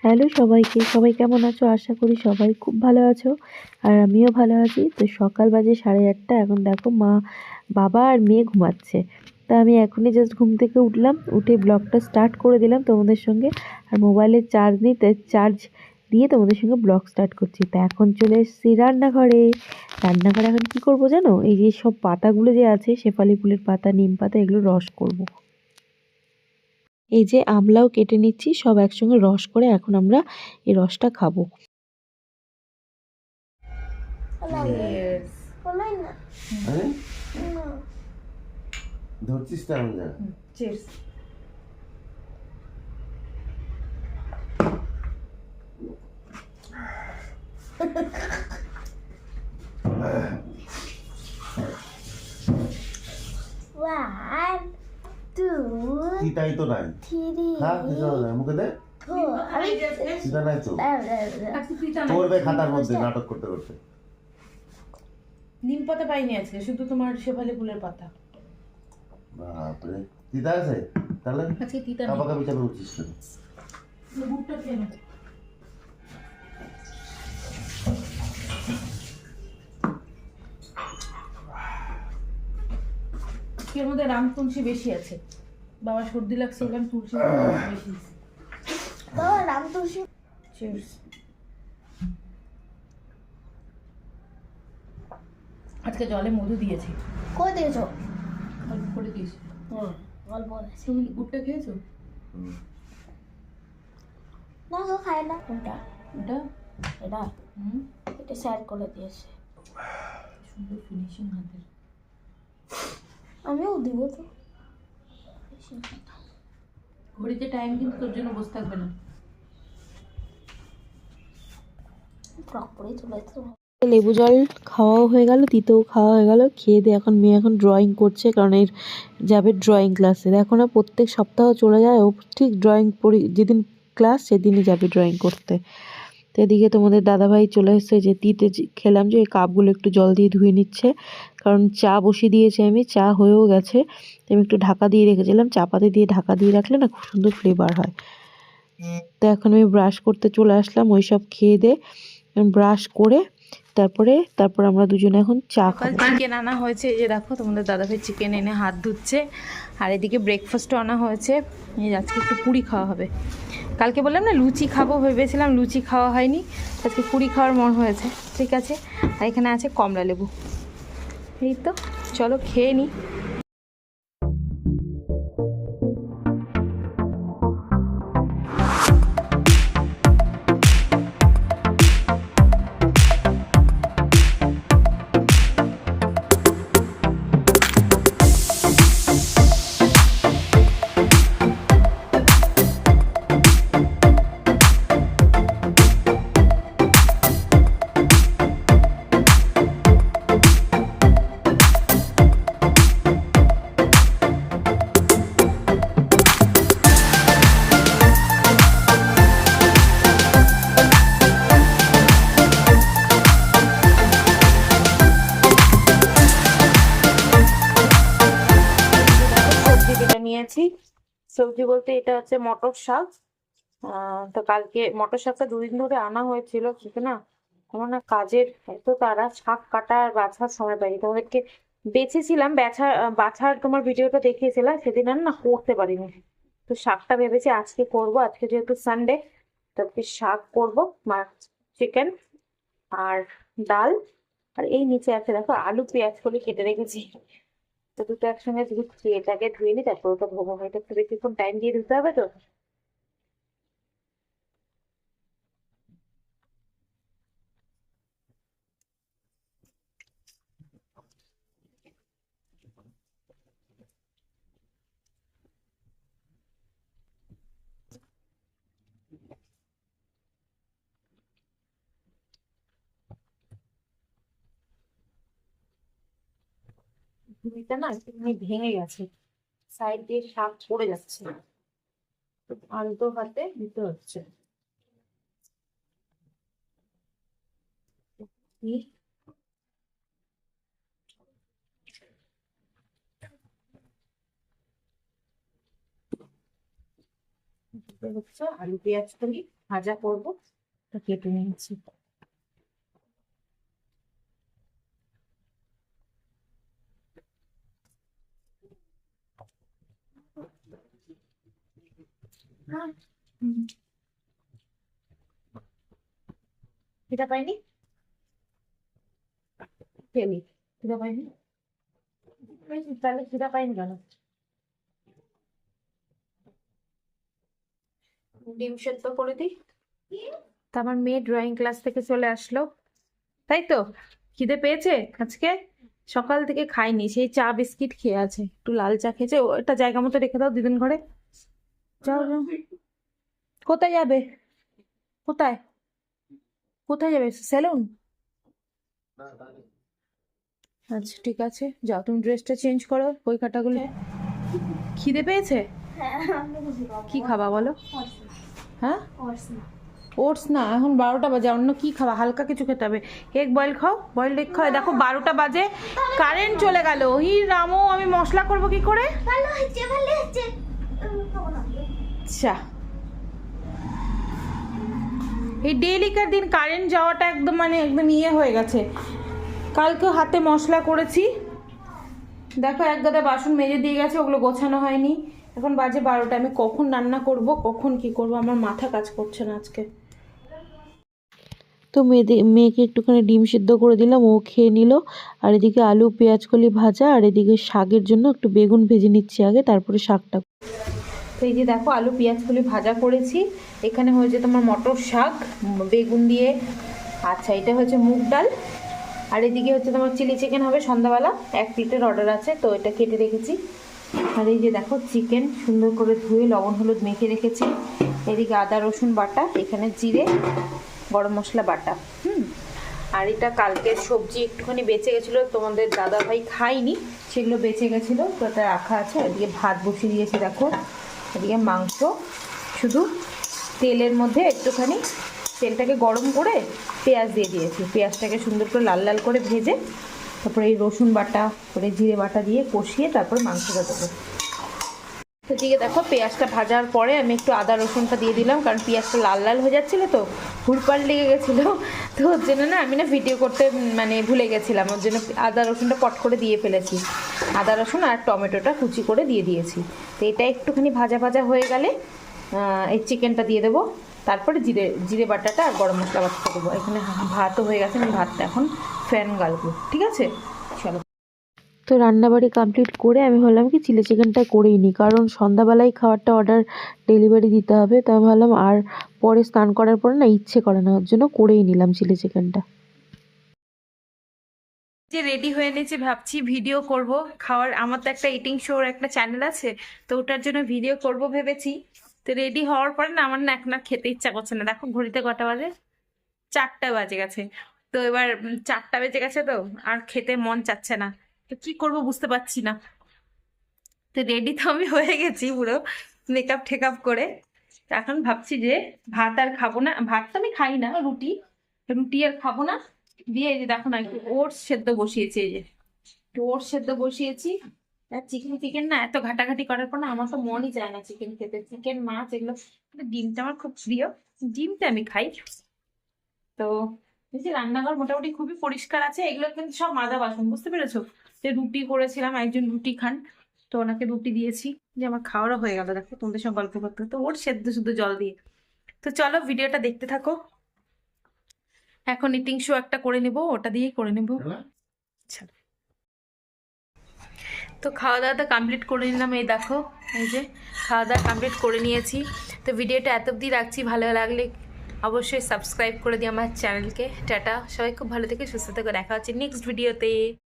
Hello সবাইকে, সবাই কেমন আছো? আশা করি সবাই খুব ভালো আছো। আর আমিও ভালো আছি। তো সকাল বাজে 8:30, এখন দেখো বাবা আর মেয়ে ঘুমাচ্ছে। তা আমি এখনই জাস্ট ঘুম থেকে উঠলাম, উঠে ব্লগটা স্টার্ট করে দিলাম তোমাদের সঙ্গে। আর মোবাইলে চার্জ নেই, তাই চার্জ দিয়ে তোমাদের সঙ্গে ব্লগ স্টার্ট করছি। তা এখন চলে এসেছি রান্নাঘরে। রান্নাঘরে এখন কি করব জানো? এই যে সব পাতাগুলো যে আছে, শেফালি ফুলের পাতা, নিম পাতা, এগুলো রস করব। এই যে আমলাও কেটে নিচ্ছি, সব একসঙ্গে রস করে এখন আমরা এই রসটা খাবো। ধরছিস তো আমি না। চিয়ার্স। One, two, তিতাই তো নাই। three, হ্যাঁ তিতা নাই, মুখে দে। four. তিতা নাই তো। পড়বে খাতার মধ্যে নাটক করতে করতে। নিম পাতা পাইনি আজকে, শুধু তোমার শেফালি ফুলের পাতা। বাপরে, তিতা আছে? তাহলে আজকে তিতা নেই। কাবাকা বিচার করছিস কেন? বুটটা খেয়ে নাও। এর মধ্যে রাম তুলসী বেশি আছে। বাবা সর্দি লাগছে বলে আমি তুলসী বেশি দিছি। বাবা রাম তুলসী। চিয়ার্স। আজকে জলে মধু দিয়েছি। কই দিয়েছো? অল্প করে দিয়েছি। অল্প আছে। তুমি বুটটা খেয়েছো? না গো খাই না। কোনটা? ওটা এটা এটা শেয়ার করে দিয়েছে। সুন্দর ফিনিশিং হাতের। আমিও দিব তো। ঘড়িতে টাইম কিন্তু তোর জন্য বসে থাকবে না। ফ্রক পরেই চলে যেতে। লেবু জল খাওয়াও হয়ে গেল, তিতেও খাওয়া হয়ে গেল। খেয়ে দিয়ে এখন মেয়ে এখন ড্রয়িং করছে, কারণ এর যাবে ড্রয়িং ক্লাসে। দেখো না, প্রত্যেক সপ্তাহ চলে যায় ও, ঠিক ড্রয়িং যেদিন ক্লাস সেদিনই যাবে ড্রয়িং করতে। তো এদিকে তোমাদের দাদাভাই চলে এসেছে, যে তিতে খেলাম যে ওই কাপগুলো একটু জল দিয়ে ধুয়ে নিচ্ছে, কারণ চা বসিয়ে দিয়েছি আমি, চা হয়েও গেছে। আমি একটু ঢাকা দিয়ে রেখেছিলাম, চা পাতি দিয়ে ঢাকা দিয়ে রাখলে না খুব সুন্দর ফ্লেভার হয়। তো এখন আমি ব্রাশ করতে চলে আসলাম, ওই সব খেয়ে দিয়ে ব্রাশ করে তারপর আমরা দুজনে এখন চা খাবো। চিকেন আনা হয়েছে, এই যে দেখো তোমাদের দাদাভাই চিকেন এনে হাত ধুচ্ছে। আর এদিকে ব্রেকফাস্টও আনা হয়েছে। এই আজকে একটু পুরি খাওয়া হবে। কালকে বললাম না লুচি খাবো, ভেবেছিলাম লুচি খাওয়া হয়নি, আজকে পুরি খাওয়ার মন হয়েছে। ঠিক আছে। আর এখানে আছে কমলা লেবু। এই তো, চলো খেয়ে নিই। নিয়েছি সবজি বলতে এটা হচ্ছে মটর শাক। তো কালকে মটর শাকটা 2 দিন ধরে আনা হয়েছিল, কিন্তু না আমার না কাজের এত তারা, শাক কাটা আর বাছার সময় পাইনি। তোমাদেরকে বেছেছিলাম, বাছার তোমার ভিডিওটা দেখিয়েছিলাম, সেদিন আর না করতে পারিনি। তো শাকটা ভেবেছি আজকে করব, আজকে যেহেতু সানডে, তো আজকে শাক করবো, মাছ, চিকেন আর ডাল। আর এই নিচে আছে দেখো আলু পেঁয়াজ করে কেটে রেখেছি। তো দুটো একসঙ্গে ধুচ্ছি, এটাকে ধুয়ে নি তারপর ওটা ধোবো, হয়তো একটু বেশিক্ষণ টাইম দিয়ে ধুতে হবে তো। ঝুড়িটা না একটুখানি ভেঙে গেছে, সাইড দিয়ে শাক পড়ে যাচ্ছে, তো আলতো হাতে দিতে হচ্ছে। কি হচ্ছে আলু পেঁয়াজ করি ভাজা করবো, তা কেটে নিয়েছি। খিদা পাইনি, খেলি খিদা পাইনি, তাহলে খিদা পাইনি কেন? ডিম সেদ্ধ করে দিই। তা আমার মেয়ে ড্রয়িং ক্লাস থেকে চলে আসলো, তাই তো খিদে পেয়েছে আজকে, সকাল থেকে খাইনি, সেই চা বিস্কিট খেয়ে আছে, একটু লাল চা খেয়েছে। ওটা জায়গা মতো রেখে দাও দিদিন ঘরে, যাও যাও। কোথায় যাবে? কোথায় কোথায় যাবে? সেলুন? আচ্ছা ঠিক আছে, যাও তুমি ড্রেসটা চেঞ্জ করো, বই খাতাগুলো। খিদে পেয়েছে? কি খাবা বলো? হ্যাঁ ওটস না, এখন 12টা বাজে, অন্য কি খাবা? হালকা কিছু খেতে হবে। এগ বয়েল খাও, বয়েলড এগ খাও। দেখো 12টা বাজে, কারেন্ট চলে গেল। হি রামু, আমি মশলা করব কি করে? আচ্ছা, এই ডেইলিকার দিন কারেন্ট যাওয়াটা একদম মানে একদম ইয়ে হয়ে গেছে। কালকেও হাতে মশলা করেছি, দেখো এক গাদা বাসন মেজে দিয়ে গেছে, ওগুলো গোছানো হয়নি। এখন বাজে 12টা, আমি কখন রান্না করব, কখন কি করব, আমার মাথা কাজ করছে না আজকে। তো মেয়েকে একটুখানি ডিম সিদ্ধ করে দিলাম, ও খেয়ে নিল। আর এদিকে আলু পেঁয়াজ কলি ভাজা, আর এদিকে শাকের জন্য একটু বেগুন ভেজে নিচ্ছি আগে, তারপরে শাকটা। তো এই যে দেখো আলু পেঁয়াজ কলি ভাজা করেছি, এখানে হয়েছে তোমার মটর শাক বেগুন দিয়ে, আচ্ছা এটা হচ্ছে মুগ ডাল, আর এদিকে হচ্ছে তোমার চিলি চিকেন হবে সন্ধ্যাবেলা, 1 প্লেটের অর্ডার আছে, তো এটা কেটে রেখেছি। আর এই যে দেখো চিকেন সুন্দর করে ধুয়ে লবণ হলুদ মেখে রেখেছি। এদিকে আদা রসুন বাটা, এখানে জিরে গরম মশলা বাটা। আর এটা কালকের সবজি একটুখানি বেঁচে গেছিলো, তোমাদের দাদা ভাই খাইনি, সেগুলো বেঁচে গেছিলো, তো এটা রাখা আছে। এদিকে ভাত বসিয়ে দিয়েছি দেখো, এদিকে মাংস, শুধু তেলের মধ্যে একটুখানি তেলটাকে গরম করে পেঁয়াজ দিয়ে দিয়েছি, পেঁয়াজটাকে সুন্দর করে লাল লাল করে ভেজে তারপরে এই রসুন বাটা করে জিরে বাটা দিয়ে কষিয়ে তারপরে মাংসটা দেবো। তো দিকে দেখো পেঁয়াজটা ভাজার পরে আমি একটু আদা রসুনটা দিয়ে দিলাম, কারণ পেঁয়াজটা লাল লাল হয়ে যাচ্ছিলো, তো হুড়পাড় লেগে গেছিলো, তো ওর জন্য না আমি না ভিডিও করতে মানে ভুলে গেছিলাম, ওর জন্য আদা রসুনটা পট করে দিয়ে ফেলেছি। আদা রসুন আর টমেটোটা কুচি করে দিয়ে দিয়েছি। তো এটা একটুখানি ভাজা ভাজা হয়ে গেলে এই চিকেনটা দিয়ে দেবো, তারপরে জিরে বাটাটা আর গরম মশলা বাটাটা দেবো। এখানে ভাতও হয়ে গেছে, আমি ভাতটা এখন ফ্যান গালবো, ঠিক আছে চলো। তো রান্নাবাড়ি কমপ্লিট করে আমি ভাবলাম কি চিলি চিকেনটা করেই নিই, কারণ সন্ধ্যাবেলায় খাবারটা অর্ডার ডেলিভারি দিতে হবে, তো আমি ভাবলাম আর পরে স্নান করার পরে না ইচ্ছে করে না, ওর জন্য করেই নিলাম চিলি চিকেনটা। যে রেডি হয়ে নিয়েছি, ভাবছি ভিডিও করব খাওয়ার, আমার তো একটা ইটিং শোর একটা চ্যানেল আছে, তো ওটার জন্য ভিডিও করব ভেবেছি। তো রেডি হওয়ার পরে না আমার না এখন আর খেতে ইচ্ছা করছে না, দেখো ঘড়িতে কটা বাজে, 4টা বাজে গেছে। তো এবার 4টা বেজে গেছে, তো আর খেতে মন চাচ্ছে না, তো কি করব বুঝতে পারছি না। তো রেডি তো আমি হয়ে গেছি পুরো মেকআপ ঠেকআপ করে, তো এখন ভাবছি যে ভাত আর খাবো না, ভাত তো আমি খাই না, রুটি রুটি আর খাবো না, দিয়ে এই যে দেখো না একটু ওটস সেদ্ধ বসিয়েছি, এই যে একটু ওটস সেদ্ধ বসিয়েছি। আর চিকেন না এত ঘাটাঘাটি করার পর না আমার তো মনই চায় না চিকেন খেতে, চিকেন মাছ এগুলো, কিন্তু ডিমটা আমার খুব প্রিয়, ডিমটা আমি খাই। তো এই যে রান্নাঘর মোটামুটি খুবই পরিষ্কার আছে, এগুলো কিন্তু সব মাজা বাসন, বুঝতে পেরেছো? যে রুটি করেছিলাম, একজন রুটি খান, তো ওনাকে রুটি দিয়েছি, যে আমার খাওয়ারও হয়ে গেল দেখো তোমাদের সঙ্গে গল্প করতে, তো ওর সেদ্ধ শুদ্ধ জল দিয়ে। তো চলো ভিডিওটা দেখতে থাকো, এখন ইটিং শো একটা করে নিব, ওটা দিয়েই করে নিব। চলো, তো খাওয়া দাওয়াটা কমপ্লিট করে নিলাম, এই দেখো এই যে খাওয়া দাওয়া কমপ্লিট করে নিয়েছি। তো ভিডিওটা এত অবধি রাখছি, ভালো লাগলে অবশ্যই সাবস্ক্রাইব করে দিই আমার চ্যানেলকে। টাটা, সবাই খুব ভালো থেকে সুস্থ থেকে, দেখা হচ্ছে নেক্সট ভিডিওতে।